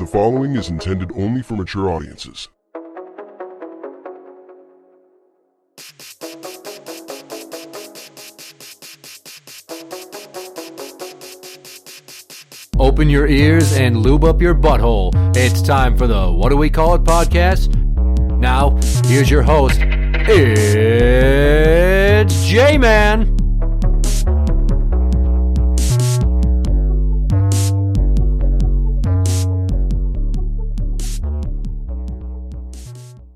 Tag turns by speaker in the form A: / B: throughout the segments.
A: The following is intended only for mature audiences.
B: Open your ears and lube up your butthole. It's time for the What Do We Call It podcast. Now, here's your host. It's Jmann.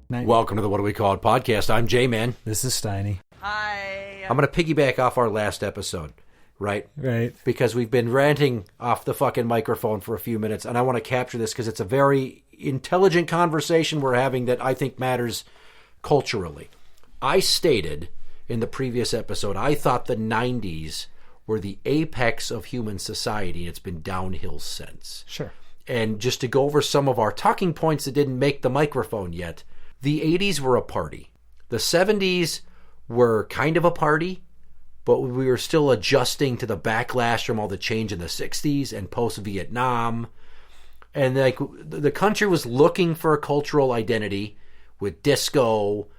B: Welcome to the What Do We Call It podcast. I'm Jmann.
C: This is Steiny.
D: Hi.
B: I'm going to piggyback off our last episode, right?
C: Right.
B: Because we've been ranting off the fucking microphone for a few minutes, and I want to capture this because it's a very intelligent conversation we're having that I think matters culturally. I stated in the previous episode, I thought the 90s were the apex of human society, and it's been downhill since.
C: Sure.
B: And just to go over some of our talking points that didn't make the microphone yet, the 80s were a party. The 70s were kind of a party, but we were still adjusting to the backlash from all the change in the 60s and post-Vietnam. And like the country was looking for a cultural identity with disco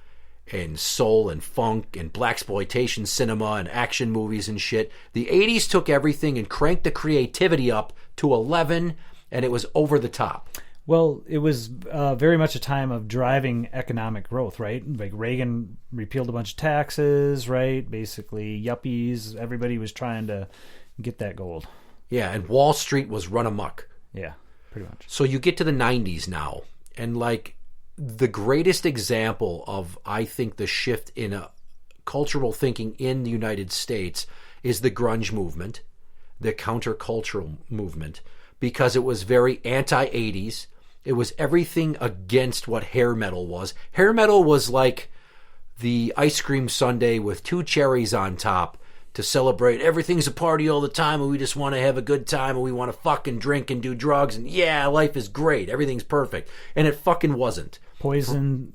B: and soul and funk and blaxploitation cinema and action movies and shit. The 80s took everything and cranked the creativity up to 11, and it was over the top.
C: Well, it was very much a time of driving economic growth, right? Like Reagan repealed a bunch of taxes, right? Basically, yuppies, everybody was trying to get that gold.
B: Yeah, and Wall Street was run amok.
C: Yeah, pretty much.
B: So you get to the 90s now, and like the greatest example of, I think, the shift in a cultural thinking in the United States is the grunge movement, the countercultural movement, because it was very anti-80s. It was everything against what hair metal was. Hair metal was like the ice cream sundae with 2 cherries on top to celebrate everything's a party all the time and we just want to have a good time and we want to fucking drink and do drugs and yeah, life is great. Everything's perfect. And it fucking wasn't.
C: Poison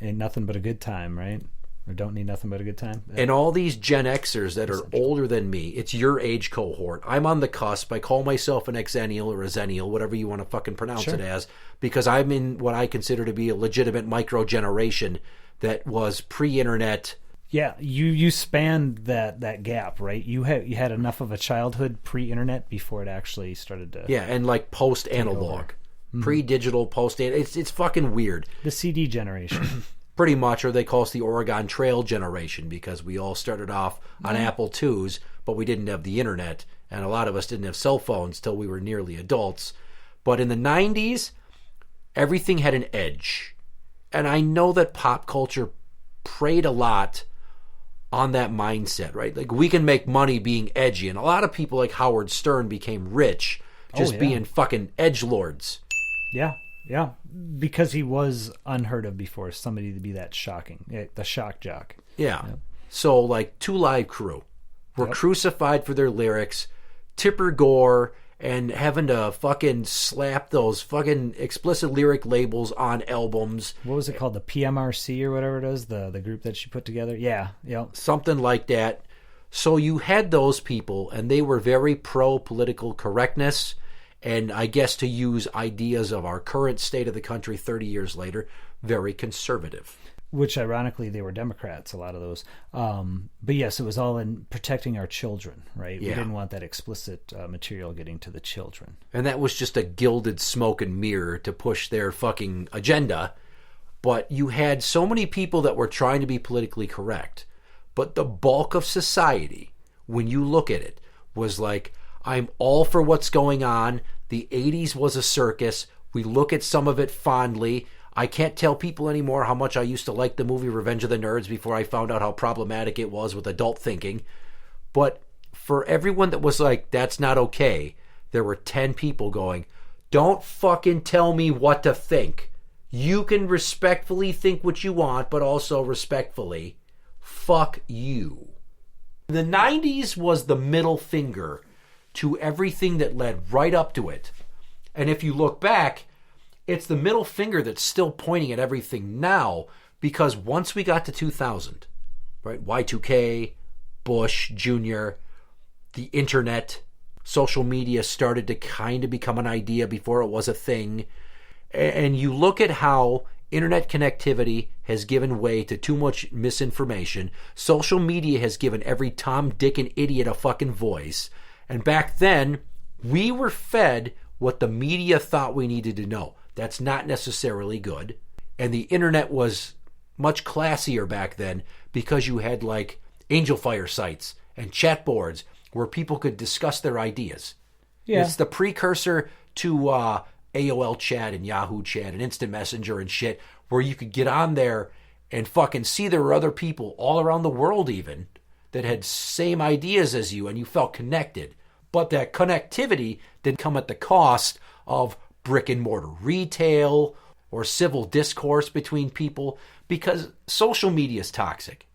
C: ain't nothing but a good time, right? Or don't need nothing but a good time.
B: And all these Gen Xers that are older than me, it's your age cohort. I'm on the cusp. I call myself an Xennial or a Zennial, whatever you want to fucking pronounce it as, because I'm in what I consider to be a legitimate micro-generation that was pre-internet.
C: Yeah, you spanned that gap, right? You had enough of a childhood pre-internet before it actually started to...
B: Yeah, and like post-analog. Pre-digital, post-analog. It's fucking weird.
C: The CD generation.
B: Pretty much, or they call us the Oregon Trail generation because we all started off on Apple IIs, but we didn't have the internet, and a lot of us didn't have cell phones till we were nearly adults. But in the 90s, everything had an edge. And I know that pop culture preyed a lot on that mindset, right? Like, we can make money being edgy, and a lot of people like Howard Stern became rich just being fucking edgelords.
C: Yeah. Yeah, because he was unheard of before, somebody to be that shocking, the shock jock.
B: Yeah. So, like, 2 Live Crew were crucified for their lyrics, Tipper Gore, and having to fucking slap those fucking explicit lyric labels on albums.
C: What was it called? The PMRC or whatever it is, the group that she put together? Yeah.
B: Something like that. So you had those people, and they were very pro-political correctness, and I guess to use ideas of our current state of the country 30 years later, very conservative.
C: Which, ironically, they were Democrats, a lot of those. But yes, it was all in protecting our children, right?
B: Yeah.
C: We didn't want that explicit material getting to the children.
B: And that was just a gilded smoke and mirror to push their fucking agenda. But you had so many people that were trying to be politically correct. But the bulk of society, when you look at it, was like, I'm all for what's going on. The 80s was a circus. We look at some of it fondly. I can't tell people anymore how much I used to like the movie Revenge of the Nerds before I found out how problematic it was with adult thinking. But for everyone that was like, that's not okay, there were 10 people going, don't fucking tell me what to think. You can respectfully think what you want, but also respectfully, fuck you. The 90s was the middle finger to everything that led right up to it. And if you look back, it's the middle finger that's still pointing at everything now, because once we got to 2000, right, Y2K, Bush Jr., the internet, social media started to kind of become an idea before it was a thing. And you look at how internet connectivity has given way to too much misinformation. Social media has given every Tom, Dick, and idiot a fucking voice. And back then, we were fed what the media thought we needed to know. That's not necessarily good. And the internet was much classier back then because you had like Angel Fire sites and chat boards where people could discuss their ideas. Yeah. It's the precursor to AOL chat and Yahoo chat and Instant Messenger and shit, where you could get on there and fucking see there were other people all around the world even that had same ideas as you and you felt connected. But that connectivity did come at the cost of brick and mortar retail or civil discourse between people, because social media is toxic.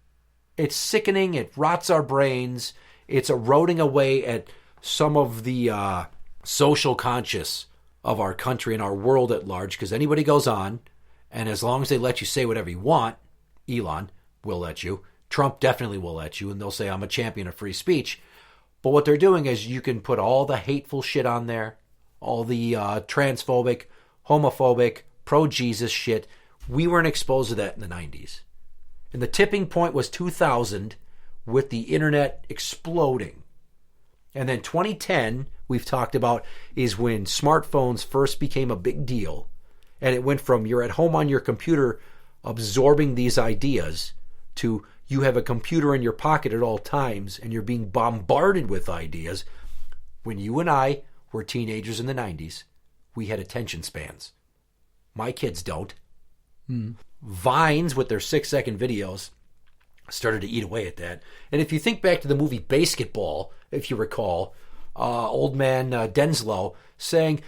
B: It's sickening. It rots our brains. It's eroding away at some of the social conscious of our country and our world at large, because anybody goes on, and as long as they let you say whatever you want, Elon will let you, Trump definitely will let you, and they'll say, I'm a champion of free speech. But what they're doing is you can put all the hateful shit on there, all the transphobic, homophobic, pro-Jesus shit. We weren't exposed to that in the 90s. And the tipping point was 2000 with the internet exploding. And then 2010, we've talked about, is when smartphones first became a big deal. And it went from you're at home on your computer absorbing these ideas to you have a computer in your pocket at all times and you're being bombarded with ideas. When you and I were teenagers in the 90s, we had attention spans. My kids don't. Vines with their 6-second videos started to eat away at that. And if you think back to the movie Basketball, if you recall, old man Denslow saying,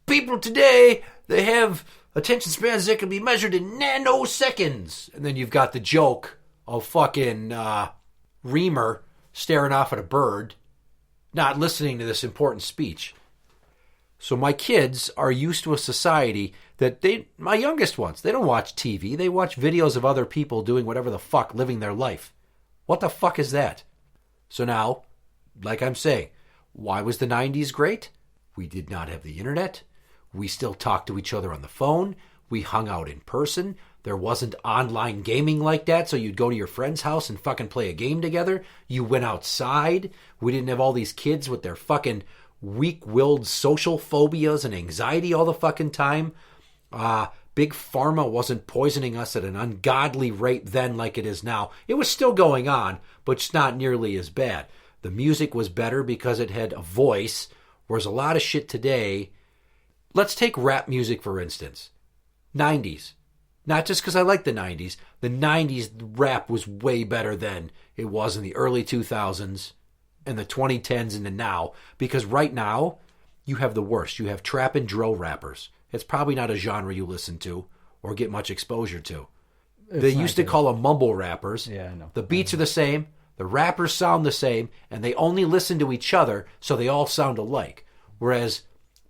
B: people today, they have attention spans that can be measured in nanoseconds. And then you've got the joke of fucking Reamer staring off at a bird, not listening to this important speech. So my kids are used to a society that my youngest ones, they don't watch TV. They watch videos of other people doing whatever the fuck, living their life. What the fuck is that? So now, like I'm saying, why was the 90s great? We did not have the internet. We still talked to each other on the phone. We hung out in person. There wasn't online gaming like that, so you'd go to your friend's house and fucking play a game together. You went outside. We didn't have all these kids with their fucking weak-willed social phobias and anxiety all the fucking time. Big Pharma wasn't poisoning us at an ungodly rate then like it is now. It was still going on, but it's not nearly as bad. The music was better because it had a voice, whereas a lot of shit today... Let's take rap music, for instance. 90s. Not just because I like the 90s. The 90s rap was way better than it was in the early 2000s and the 2010s and the now. Because right now, you have the worst. You have trap and drill rappers. It's probably not a genre you listen to or get much exposure to. They used to call them mumble rappers.
C: Yeah, I know.
B: The beats are the same. The rappers sound the same. And they only listen to each other, so they all sound alike. Whereas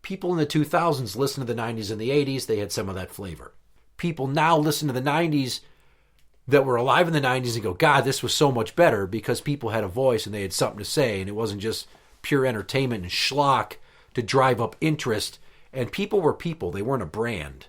B: people in the 2000s listen to the 90s and the 80s. They had some of that flavor. People now listen to the 90s that were alive in the 90s and go, God, this was so much better, because people had a voice and they had something to say, and it wasn't just pure entertainment and schlock to drive up interest. And people were people. They weren't a brand.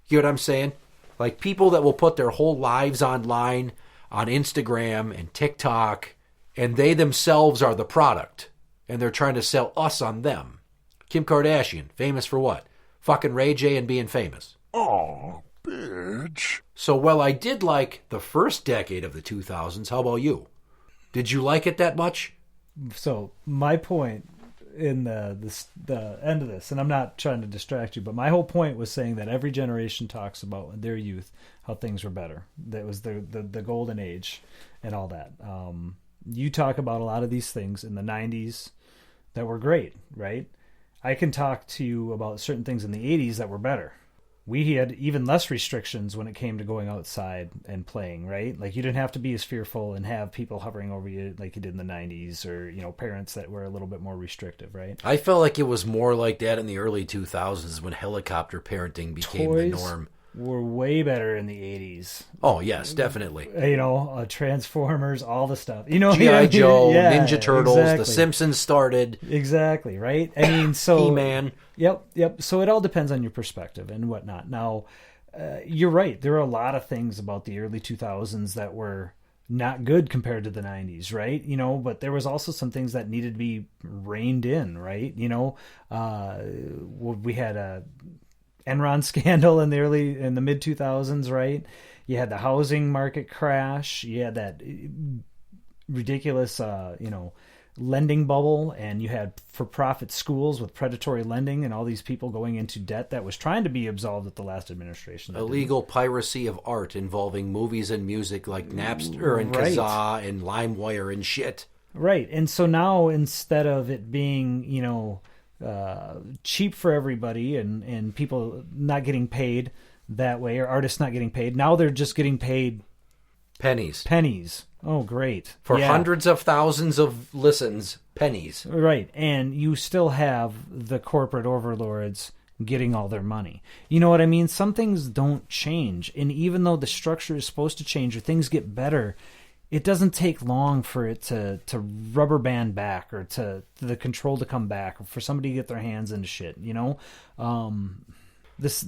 B: You know what I'm saying? Like people that will put their whole lives online on Instagram and TikTok, and they themselves are the product, and they're trying to sell us on them. Kim Kardashian, famous for what? Fucking Ray J and being famous.
A: Aw, bitch.
B: So, well, I did like the first decade of the 2000s. How about you? Did you like it that much?
C: So, my point in the end of this, and I'm not trying to distract you, but my whole point was saying that every generation talks about in their youth how things were better. That was the golden age and all that. You talk about a lot of these things in the 90s that were great, right? I can talk to you about certain things in the 80s that were better. We had even less restrictions when it came to going outside and playing, right? Like you didn't have to be as fearful and have people hovering over you like you did in the 90s, or, you know, parents that were a little bit more restrictive, right?
B: I felt like it was more like that in the early 2000s when helicopter parenting became the norm.
C: were way better in the 80s.
B: Oh, yes, definitely.
C: Transformers, all the stuff.
B: G.I. Joe,
C: Yeah,
B: Ninja Turtles,
C: exactly.
B: The Simpsons started.
C: Exactly, right? I mean, so...
B: He-Man.
C: Yep. So it all depends on your perspective and whatnot. Now, you're right. There are a lot of things about the early 2000s that were not good compared to the 90s, right? But there was also some things that needed to be reined in, right? We had a Enron scandal in the mid 2000s, right? You had the housing market crash. You had that ridiculous, lending bubble, and you had for-profit schools with predatory lending and all these people going into debt that was trying to be absolved at the last administration.
B: Illegal piracy of art involving movies and music like Napster and Kazaa and LimeWire and shit.
C: Right. And so now, instead of it being, cheap for everybody and people not getting paid that way, or artists not getting paid, now they're just getting paid pennies. Oh, great.
B: For hundreds of thousands of listens, pennies.
C: Right. And you still have the corporate overlords getting all their money. You know what I mean? Some things don't change. And even though the structure is supposed to change or things get better, it doesn't take long for it to rubber band back, or to the control to come back, or for somebody to get their hands into shit, This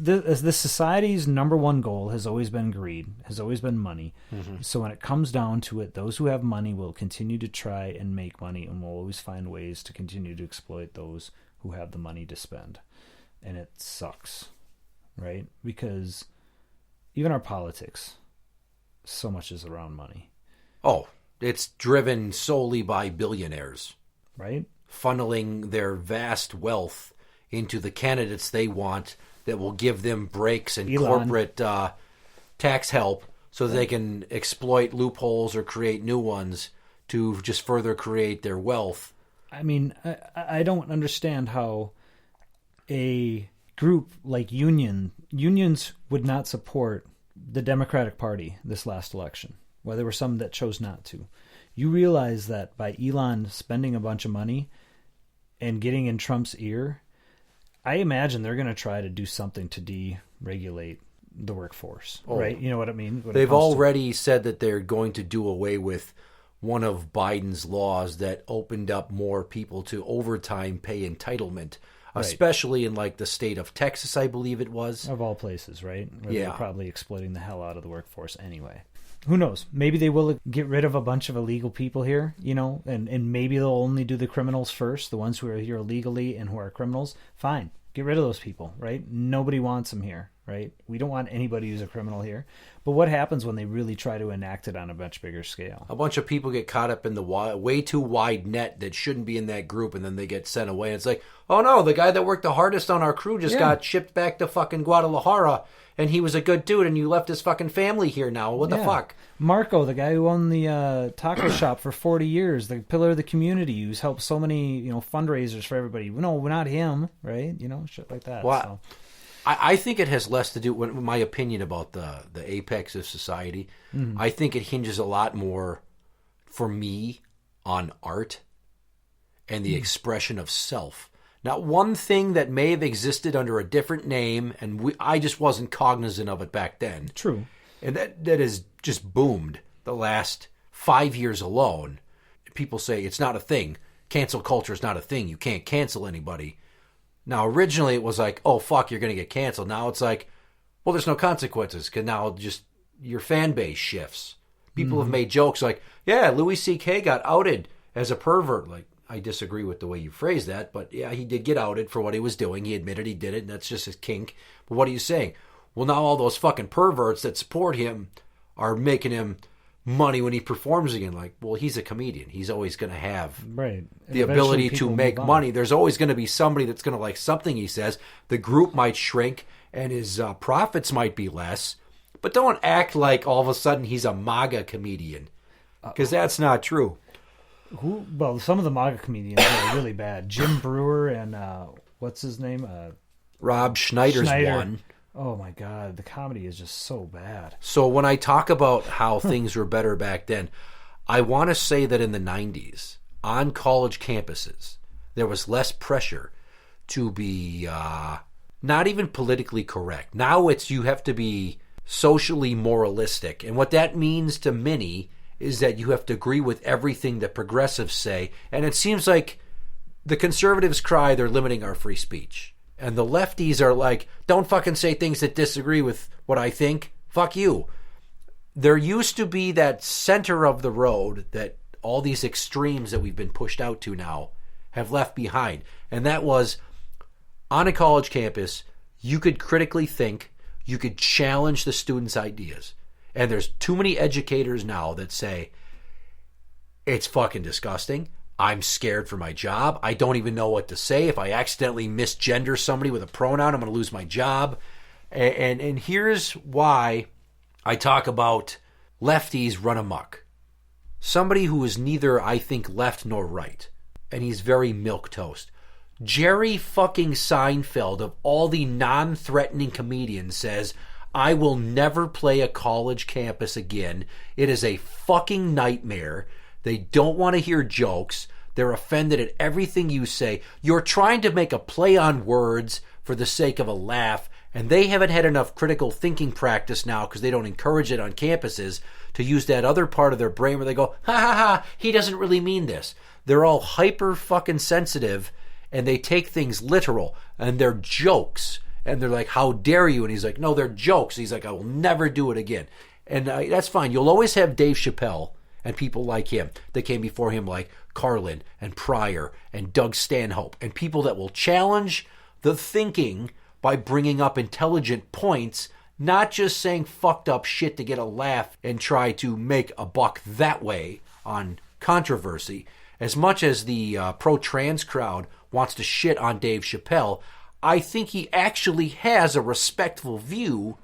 C: society's number one goal has always been greed, has always been money. Mm-hmm. So when it comes down to it, those who have money will continue to try and make money, and will always find ways to continue to exploit those who have the money to spend. And it sucks, right? Because even our politics, so much is around money.
B: Oh, it's driven solely by billionaires.
C: Right?
B: Funneling their vast wealth into the candidates they want, that will give them breaks and corporate tax help so that they can exploit loopholes or create new ones to just further create their wealth.
C: I mean, I don't understand how a group like unions would not support the Democratic Party this last election. Well, there were some that chose not to. You realize that by Elon spending a bunch of money and getting in Trump's ear, I imagine they're going to try to do something to deregulate the workforce, right? You know what I mean?
B: They've already said that they're going to do away with one of Biden's laws that opened up more people to overtime pay entitlement, especially in like the state of Texas, I believe it was.
C: Of all places, right? Where
B: yeah.
C: They're probably exploiting the hell out of the workforce anyway. Who knows? Maybe they will get rid of a bunch of illegal people here, and maybe they'll only do the criminals first, the ones who are here illegally and who are criminals. Fine. Get rid of those people, right? Nobody wants them here, right? We don't want anybody who's a criminal here. But what happens when they really try to enact it on a much bigger scale?
B: A bunch of people get caught up in the way too wide net that shouldn't be in that group, and then they get sent away. It's like, oh no, the guy that worked the hardest on our crew just got shipped back to fucking Guadalajara, and he was a good dude, and you left his fucking family here now. What the fuck?
C: Marco, the guy who owned the taco shop for 40 years, the pillar of the community, who's helped so many, fundraisers for everybody. No, not him, right? Shit like that.
B: Well,
C: so.
B: I think it has less to do with my opinion about the apex of society. Mm-hmm. I think it hinges a lot more, for me, on art and the expression of self. Not one thing that may have existed under a different name, and I just wasn't cognizant of it back then.
C: True.
B: And that has just boomed the last 5 years alone. People say it's not a thing. Cancel culture is not a thing. You can't cancel anybody. Now, originally it was like, oh, fuck, you're going to get canceled. Now it's like, well, there's no consequences, because now just your fan base shifts. People have made jokes like, yeah, Louis C.K. got outed as a pervert. Like, I disagree with the way you phrase that, but yeah, he did get outed for what he was doing. He admitted he did it, and that's just his kink. But what are you saying? Well, now all those fucking perverts that support him are making him money when he performs again. Like, well, he's a comedian. He's always going to have the ability to make money. There's always going to be somebody that's going to like something he says. The group might shrink, and his profits might be less. But don't act like all of a sudden he's a MAGA comedian, because that's not true.
C: Well, some of the MAGA comedians are really bad. Jim Brewer and what's his name?
B: Rob Schneider's one.
C: Oh my God, the comedy is just so bad.
B: So when I talk about how things were better back then, I want to say that in the 90s, on college campuses, there was less pressure to be not even politically correct. Now it's you have to be socially moralistic. And what that means to many is that you have to agree with everything that progressives say. And it seems like the conservatives cry they're limiting our free speech. And the lefties are like, don't fucking say things that disagree with what I think. Fuck you. There used to be that center of the road that all these extremes that we've been pushed out to now have left behind. And that was, on a college campus, you could critically think, you could challenge the students' ideas. And there's too many educators now that say, it's fucking disgusting. I'm scared for my job. I don't even know what to say. If I accidentally misgender somebody with a pronoun, I'm going to lose my job. And here's why I talk about lefties run amok. Somebody who is neither, I think, left nor right. And he's very milquetoast. Jerry fucking Seinfeld, of all the non-threatening comedians, says, I will never play a college campus again. It is a fucking nightmare. They don't want to hear jokes. They're offended at everything you say. You're trying to make a play on words for the sake of a laugh, and they haven't had enough critical thinking practice now because they don't encourage it on campuses to use that other part of their brain where they go, ha ha ha, he doesn't really mean this. They're all hyper fucking sensitive, and they take things literal, and they're jokes. And they're like, how dare you? And he's like, no, they're jokes. He's like, I will never do it again. And that's fine. You'll always have Dave Chappelle and people like him that came before him, like Carlin and Pryor and Doug Stanhope, and people that will challenge the thinking by bringing up intelligent points, not just saying fucked up shit to get a laugh and try to make a buck that way on controversy. As much as the pro-trans crowd wants to shit on Dave Chappelle, I think he actually has a respectful view.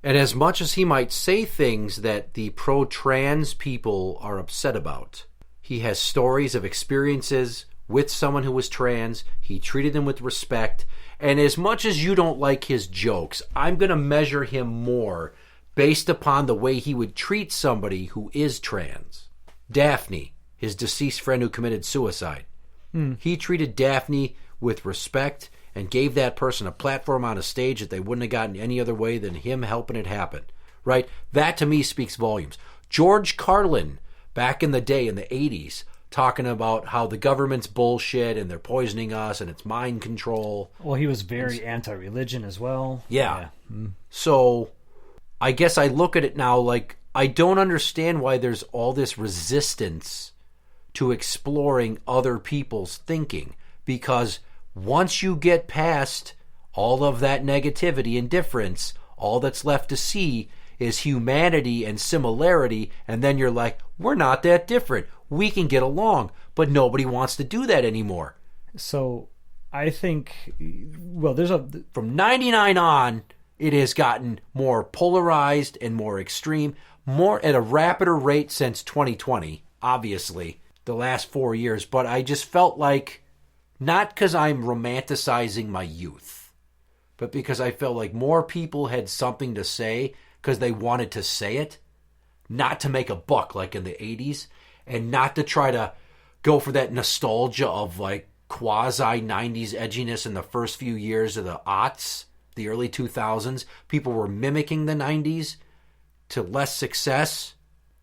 B: And as much as he might say things that the pro-trans people are upset about, he has stories of experiences with someone who was trans. He treated them with respect. And as much as you don't like his jokes, I'm going to measure him more based upon the way he would treat somebody who is trans. Daphne, his deceased friend who committed suicide. He treated Daphne with respect and gave that person a platform on a stage that they wouldn't have gotten any other way than him helping it happen. Right? That to me speaks volumes. George Carlin, back in the day in the 80s, talking about how the government's bullshit and they're poisoning us and it's mind control.
C: Well, he was very anti-religion as well.
B: Yeah. So I guess I look at it now like I don't understand why there's all this resistance to exploring other people's thinking, because once you get past all of that negativity and difference, all that's left to see is humanity and similarity, and then you're like, we're not that different. We can get along, but nobody wants to do that anymore.
C: So I think, well, there's a...
B: From 99 on, it has gotten more polarized and more extreme, more at a rapider rate since 2020, obviously, the last 4 years. But I just felt like, not because I'm romanticizing my youth, but because I felt like more people had something to say because they wanted to say it, not to make a buck like in the 80s, and not to try to go for that nostalgia of like quasi 90s edginess in the first few years of the aughts, the early 2000s. People were mimicking the 90s to less success.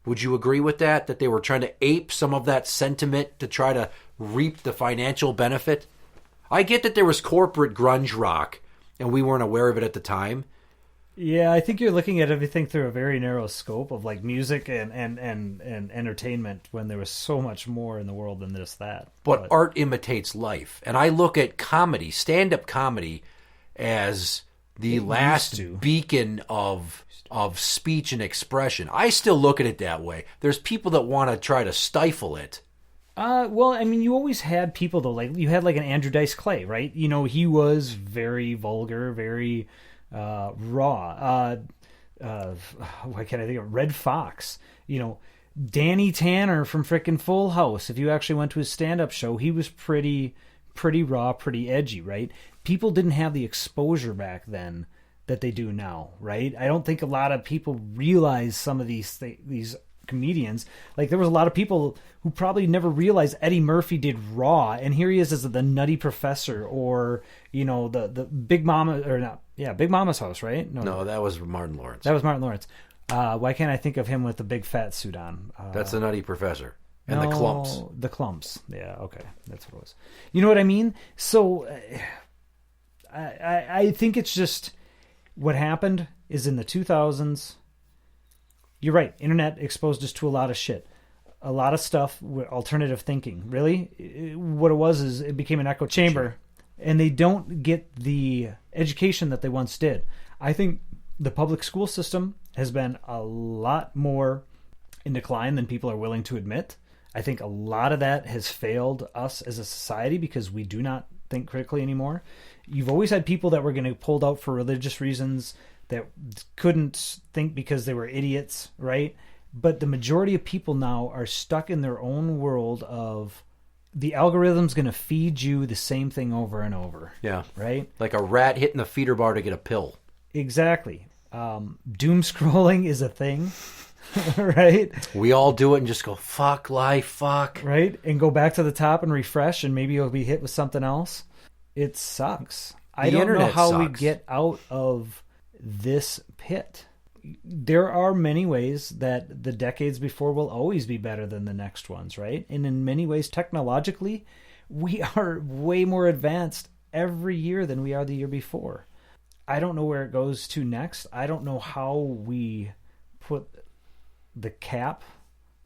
B: Would you agree with that? That they were trying to ape some of that sentiment to try to reap the financial benefit? I get that there was corporate grunge rock, and we weren't aware of it at the time.
C: Yeah, I think you're looking at everything through a very narrow scope of like music and entertainment, when there was so much more in the world than just that.
B: But art imitates life. And I look at comedy, stand-up comedy, as the last beacon of speech and expression. I still look at it that way. There's people that want to try to stifle it.
C: Well, I mean, you always had people, though. Like, you had like an Andrew Dice Clay, right? You know, he was very vulgar, very raw. Why can't I think of Red Fox? You know, Danny Tanner from frickin' Full House. If you actually went to his stand-up show, he was pretty raw, pretty edgy, right? People didn't have the exposure back then that they do now, right? I don't think a lot of people realize some of these comedians. Like, there was a lot of people who probably never realized Eddie Murphy did Raw, and here he is as the Nutty Professor, or, you know, the Big Mama, or not, yeah, Big Mama's House, right?
B: No, that was Martin Lawrence.
C: That was Martin Lawrence. Why can't I think of him with the big fat suit on?
B: That's the Nutty Professor. And the Clumps.
C: The Clumps. Yeah, okay. That's what it was. You know what I mean? So I think it's just what happened is in the 2000s, you're right, internet exposed us to a lot of shit. A lot of stuff with alternative thinking. Really? What it was is it became an echo chamber, and they don't get the education that they once did. I think the public school system has been a lot more in decline than people are willing to admit. I think a lot of that has failed us as a society because we do not think critically anymore. You've always had people that were going to pulled out for religious reasons that couldn't think because they were idiots, right? But the majority of people now are stuck in their own world of the algorithm's going to feed you the same thing over and over.
B: Yeah.
C: Right?
B: Like a rat hitting the feeder bar to get a pill.
C: Exactly. Doom scrolling is a thing. Right?
B: We all do it and just go, fuck life, fuck.
C: Right? And go back to the top and refresh, and maybe you'll be hit with something else. It sucks. I don't know how we get out of this pit. There are many ways that the decades before will always be better than the next ones, right? And in many ways, technologically, we are way more advanced every year than we are the year before. I don't know where it goes to next. I don't know how we put the cap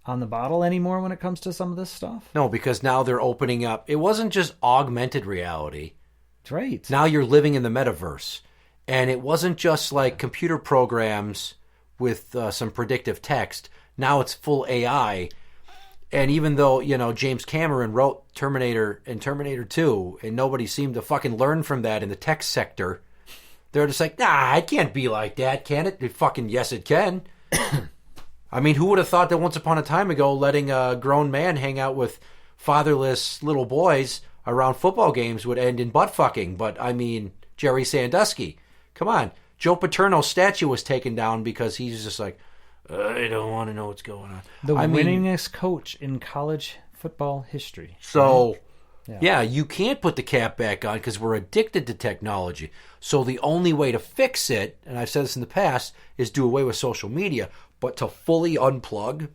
C: on the bottle anymore when it comes to some of this stuff.
B: No, because now they're opening up. It wasn't just augmented reality.
C: That's right.
B: Now you're living in the metaverse. And it wasn't just like computer programs with some predictive text. Now it's full AI. And even though, you know, James Cameron wrote Terminator and Terminator 2, and nobody seemed to fucking learn from that in the tech sector, they're just like, nah, it can't be like that, can it? Fucking yes, it can. I mean, who would have thought that once upon a time ago, letting a grown man hang out with fatherless little boys around football games would end in butt fucking? But, I mean, Jerry Sandusky. Come on. Joe Paterno's statue was taken down because he's just like, I don't want to know what's going on.
C: The winningest coach in college football history.
B: So, yeah, you can't put the cap back on because we're addicted to technology. So the only way to fix it, and I've said this in the past, is do away with social media. But to fully unplug,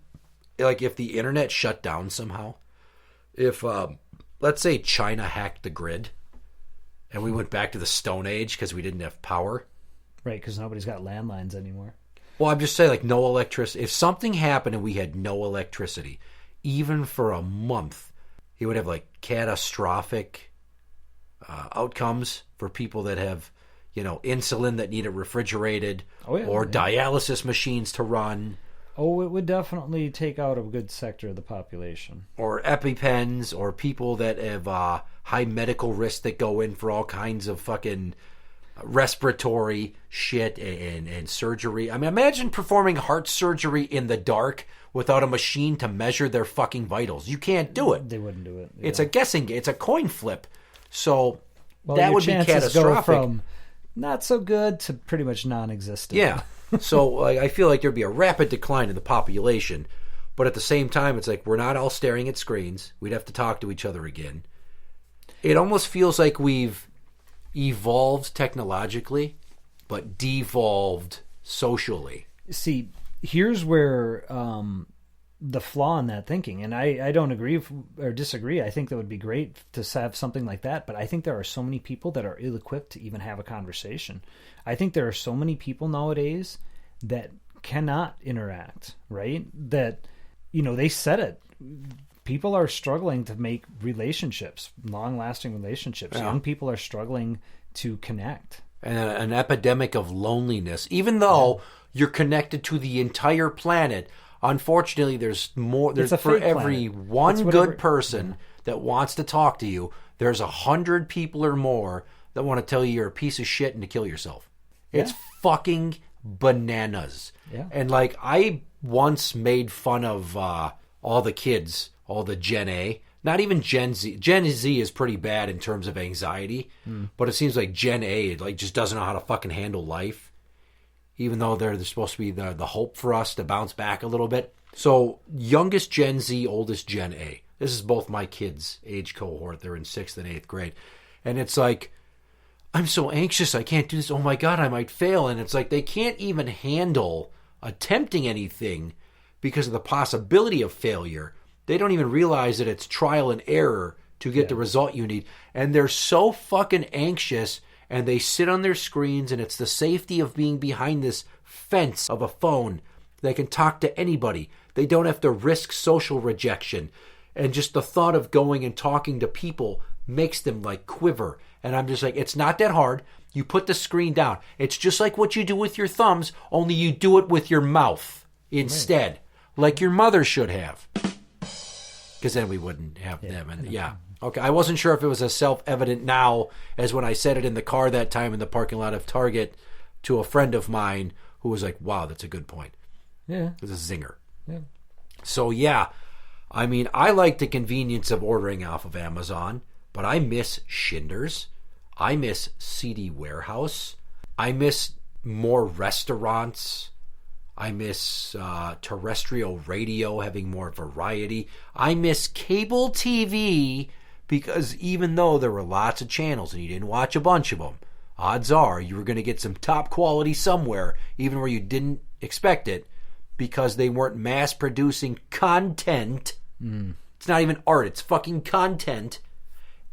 B: like if the internet shut down somehow, if, let's say China hacked the grid, and we went back to the Stone Age because we didn't have power.
C: Right, because nobody's got landlines anymore.
B: Well, I'm just saying, like, no electricity. If something happened and we had no electricity, even for a month, it would have, like, catastrophic outcomes for people that have, you know, insulin that need it refrigerated, or dialysis machines to run.
C: Oh, it would definitely take out a good sector of the population.
B: Or EpiPens, or people that have high medical risk that go in for all kinds of fucking respiratory shit and surgery. I mean, imagine performing heart surgery in the dark without a machine to measure their fucking vitals. You can't do it.
C: They wouldn't do it. Yeah.
B: It's a guessing game. It's a coin flip. So that would be catastrophic.
C: Go from not so good to pretty much non-existent.
B: Yeah. So I feel like there'd be a rapid decline in the population. But at the same time, it's like we're not all staring at screens. We'd have to talk to each other again. It almost feels like we've evolved technologically, but devolved socially.
C: See, here's where the flaw in that thinking, and I don't agree or disagree. I think that would be great to have something like that, but I think there are so many people that are ill-equipped to even have a conversation. I think there are so many people nowadays that cannot interact, right? That, you know, they said it. People are struggling to make relationships, long-lasting relationships. Yeah. Young people are struggling to connect.
B: And an epidemic of loneliness. Even though you're connected to the entire planet, unfortunately, there's more. There's for every one good person that wants to talk to you, there's 100 people or more that want to tell you you're a piece of shit and to kill yourself. It's fucking bananas.
C: Yeah.
B: And like I once made fun of all the kids, all the Gen A, not even Gen Z. Gen Z is pretty bad in terms of anxiety, but it seems like Gen A like just doesn't know how to fucking handle life, even though they're supposed to be the hope for us to bounce back a little bit. So youngest Gen Z, oldest Gen A. This is both my kids' age cohort. They're in 6th and 8th grade. And it's like, I'm so anxious. I can't do this. Oh my God, I might fail. And it's like they can't even handle attempting anything because of the possibility of failure. They don't even realize that it's trial and error to get the result you need. And they're so fucking anxious, and they sit on their screens, and it's the safety of being behind this fence of a phone. They can talk to anybody. They don't have to risk social rejection. And just the thought of going and talking to people makes them like quiver. And I'm just like, it's not that hard. You put the screen down. It's just like what you do with your thumbs, only you do it with your mouth instead, like your mother should have. Because then we wouldn't have them. And okay. I wasn't sure if it was as self-evident now as when I said it in the car that time in the parking lot of Target to a friend of mine who was like, wow, that's a good point.
C: Yeah.
B: It was a zinger.
C: Yeah.
B: So, I mean, I like the convenience of ordering off of Amazon, but I miss Schindler's. I miss CD Warehouse. I miss more restaurants. I miss terrestrial radio having more variety. I miss cable TV because even though there were lots of channels and you didn't watch a bunch of them, odds are you were going to get some top quality somewhere, even where you didn't expect it, because they weren't mass producing content. It's not even art, it's fucking content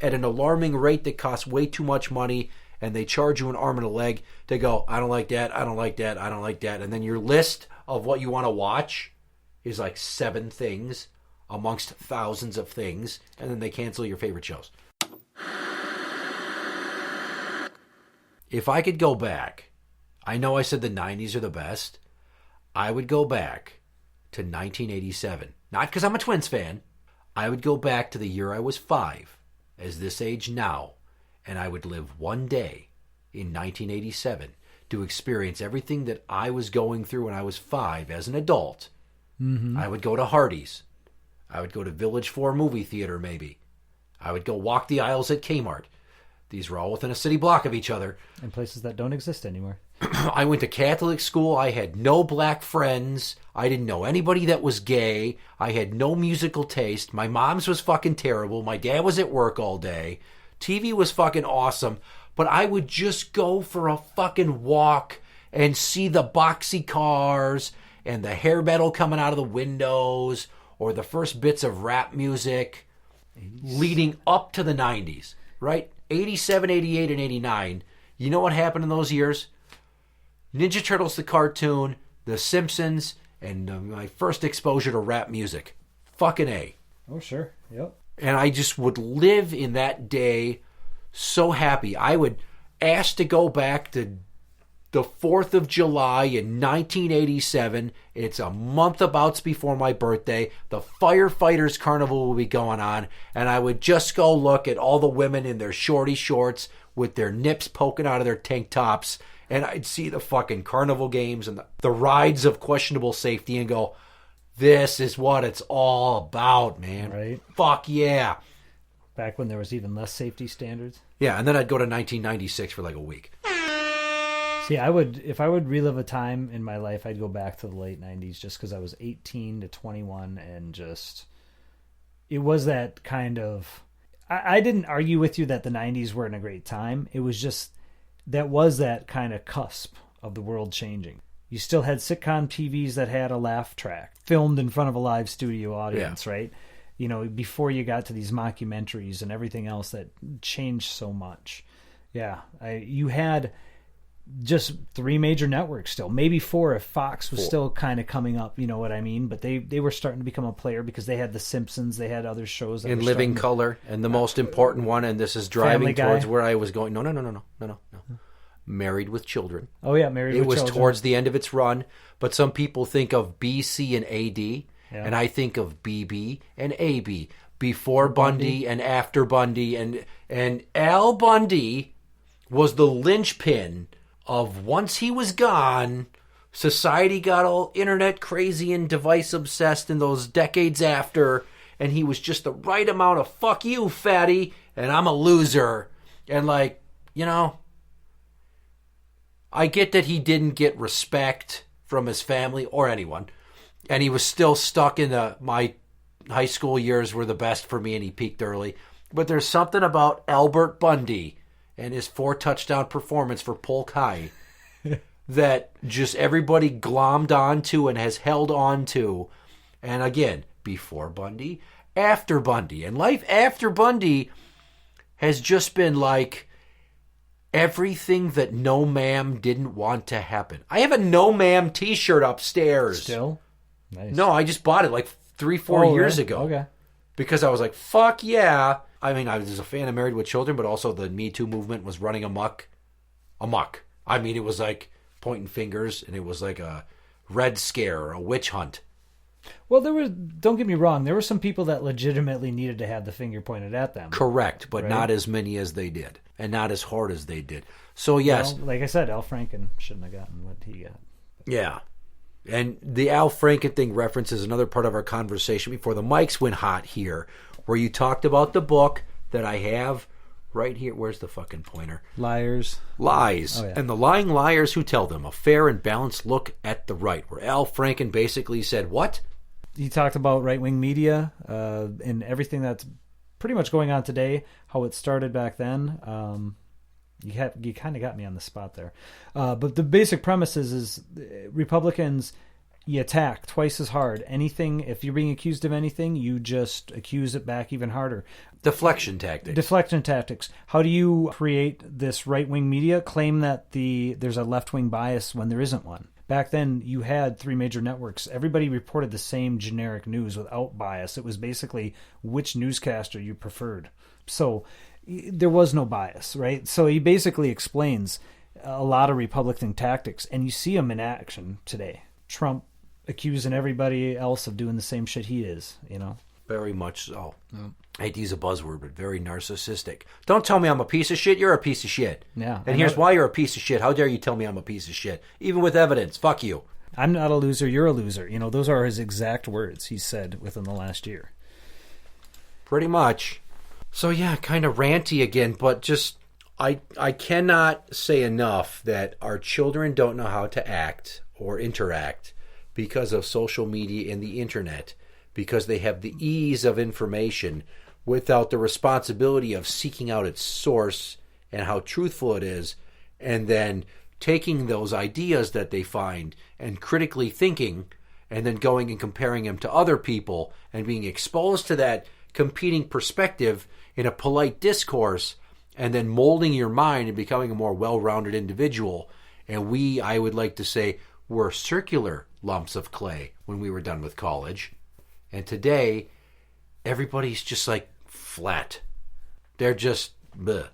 B: at an alarming rate that costs way too much money, and they charge you an arm and a leg to go, I don't like that, I don't like that, I don't like that. And then your list of what you want to watch is like 7 things amongst thousands of things, and then they cancel your favorite shows. If I could go back, I know I said the 90s are the best, I would go back to 1987. Not because I'm a Twins fan. I would go back to the year I was 5, as this age now, and I would live one day in 1987 to experience everything that I was going through when I was 5 as an adult. I would go to Hardee's. I would go to Village 4 movie theater, maybe. I would go walk the aisles at Kmart. These were all within a city block of each other.
C: In places that don't exist anymore.
B: I went to Catholic school. I had no black friends. I didn't know anybody that was gay. I had no musical taste. My mom's was fucking terrible. My dad was at work all day. TV was fucking awesome. But I would just go for a fucking walk and see the boxy cars and the hair metal coming out of the windows or the first bits of rap music leading up to the 90s, right? 87, 88, and 89. You know what happened in those years? Ninja Turtles the cartoon, The Simpsons, and my first exposure to rap music. Fucking A.
C: Oh, sure. Yep.
B: And I just would live in that day so happy. I would ask to go back to the 4th of July in 1987. It's a month abouts before my birthday. The Firefighters Carnival will be going on, and I would just go look at all the women in their shorty shorts with their nips poking out of their tank tops, and I'd see the fucking carnival games and the rides of questionable safety and go, this is what it's all about, man.
C: Right.
B: Fuck yeah.
C: Back when there was even less safety standards.
B: Yeah, and then I'd go to 1996 for like a week.
C: See, if I would relive a time in my life, I'd go back to the late 90s just because I was 18 to 21 and just, it was that kind of, I didn't argue with you that the 90s weren't a great time. It was just, that was that kind of cusp of the world changing. You still had sitcom TVs that had a laugh track filmed in front of a live studio audience, right? You know, before you got to these mockumentaries and everything else that changed so much. Yeah, you had just 3 major networks still, maybe 4 if Fox was still kind of coming up, you know what I mean? But they were starting to become a player because they had The Simpsons, they had other shows. That
B: in living color, and the most important one, and this is driving towards where I was going. No. Married with Children.
C: Oh yeah, Married with Children. It
B: was towards the end of its run, but some people think of BC and AD, and I think of BB and AB, before Bundy and after Bundy, and Al Bundy was the linchpin of once he was gone, society got all internet crazy and device obsessed in those decades after, and he was just the right amount of fuck you, fatty, and I'm a loser. And like, you know, I get that he didn't get respect from his family or anyone, And he was still stuck in my high school years were the best for me, and he peaked early. But there's something about Albert Bundy and his 4-touchdown performance for Polk High that just everybody glommed onto and has held on to. And again, before Bundy, after Bundy. And life after Bundy has just been like everything that No Ma'am didn't want to happen. I have a No Ma'am t-shirt upstairs.
C: Still? Nice.
B: No, I just bought it like 3-4 years ago.
C: Okay.
B: Because I was like, fuck yeah. I mean, I was a fan of Married with Children, but also the Me Too movement was running amok. I mean, it was like pointing fingers, and it was like a Red Scare or a witch hunt.
C: Well, don't get me wrong, there were some people that legitimately needed to have the finger pointed at them.
B: Correct, but not as many as they did, and not as hard as they did. So, yes.
C: Well, like I said, Al Franken shouldn't have gotten what he got.
B: Yeah. And the Al Franken thing references another part of our conversation before the mics went hot here, where you talked about the book that I have right here. Where's the fucking pointer?
C: Lies.
B: Oh, yeah. And the lying liars who tell them, a fair and balanced look at the right, where Al Franken basically said, what?
C: He talked about right-wing media and everything that's pretty much going on today, how it started back then. You kind of got me on the spot there. But the basic premise is Republicans, you attack twice as hard. Anything, if you're being accused of anything, you just accuse it back even harder.
B: Deflection tactics. How do you create this right-wing media? Claim that there's a left-wing bias when there isn't one. Back then, you had 3 major networks. Everybody reported the same generic news without bias. It was basically which newscaster you preferred. So there was no bias, right? So he basically explains a lot of Republican tactics, and you see them in action today. Trump accusing everybody else of doing the same shit he is, you know? Very much so. Yeah. I hate to use a buzzword, but very narcissistic. Don't tell me I'm a piece of shit. You're a piece of shit.
C: Yeah.
B: And here's why you're a piece of shit. How dare you tell me I'm a piece of shit? Even with evidence. Fuck you.
C: I'm not a loser. You're a loser. You know, those are his exact words he said within the last year.
B: Pretty much. So yeah, kind of ranty again, but just I cannot say enough that our children don't know how to act or interact because of social media and the internet, because they have the ease of information without the responsibility of seeking out its source and how truthful it is, and then taking those ideas that they find and critically thinking, and then going and comparing them to other people and being exposed to that competing perspective in a polite discourse, and then molding your mind and becoming a more well-rounded individual. And I would like to say, were circular lumps of clay when we were done with college. And today, everybody's just like flat. They're just bleh.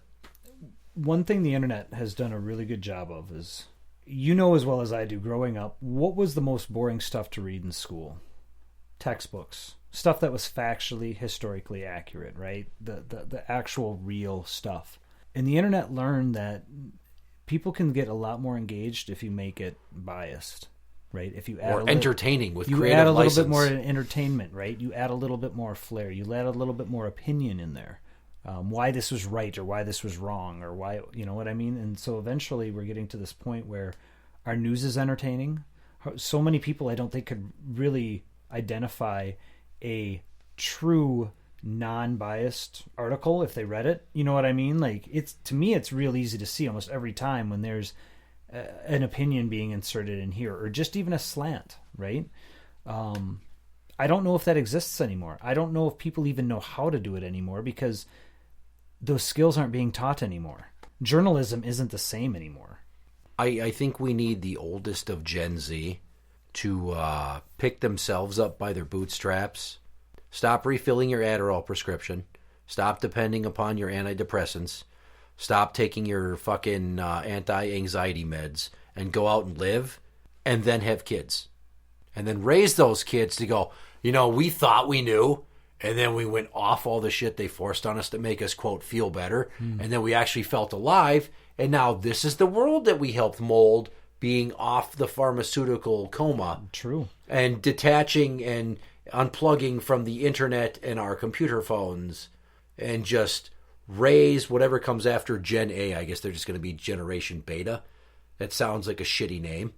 C: One thing the internet has done a really good job of is, you know as well as I do, growing up, what was the most boring stuff to read in school? Textbooks. Stuff that was factually, historically accurate, right? The actual real stuff. And the internet learned that people can get a lot more engaged if you make it biased, right? If you add
B: entertaining with creative license.
C: You add a little bit more entertainment, right? You add a little bit more flair. You add a little bit more opinion in there. Why this was right or why this was wrong or why, you know what I mean? And so eventually we're getting to this point where our news is entertaining. So many people I don't think could really identify a true non-biased article if they read it. You know what I mean? Like, to me it's real easy to see almost every time when there's an opinion being inserted in here, or just even a slant, right? I don't know if that exists anymore. I don't know if people even know how to do it anymore, because those skills aren't being taught anymore. Journalism isn't the same anymore.
B: I think we need the oldest of Gen Z to pick themselves up by their bootstraps. Stop refilling your Adderall prescription. Stop depending upon your antidepressants. Stop taking your fucking anti-anxiety meds and go out and live, and then have kids. And then raise those kids to go, you know, we thought we knew, and then we went off all the shit they forced on us to make us, quote, feel better. And then we actually felt alive, and now this is the world that we helped mold, being off the pharmaceutical coma.
C: True. And
B: detaching and unplugging from the internet and our computer phones, and just raise whatever comes after Gen A. I guess they're just going to be Generation Beta. That sounds like a shitty name.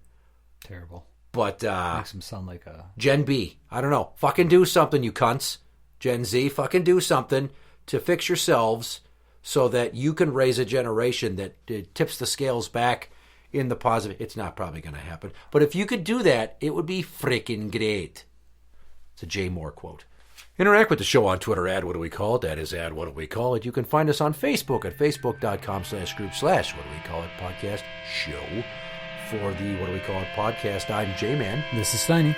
C: Terrible.
B: But
C: Makes him sound like a...
B: Gen B, I don't know. Fucking do something, you cunts. Gen Z, fucking do something to fix yourselves so that you can raise a generation that tips the scales back in the positive. It's not probably going to happen. But if you could do that, it would be freaking great. It's a Jay Moore quote. Interact with the show on Twitter, What Do We Call It? That is What Do We Call It? You can find us on Facebook at facebook.com/group/What Do We Call It podcast show. For the What Do We Call It podcast, I'm Jmann.
C: This is Steiny.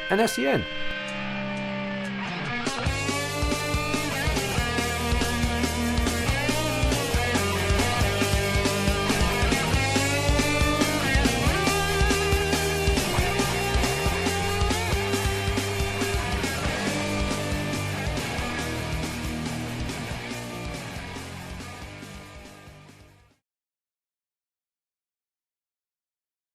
B: And that's the end.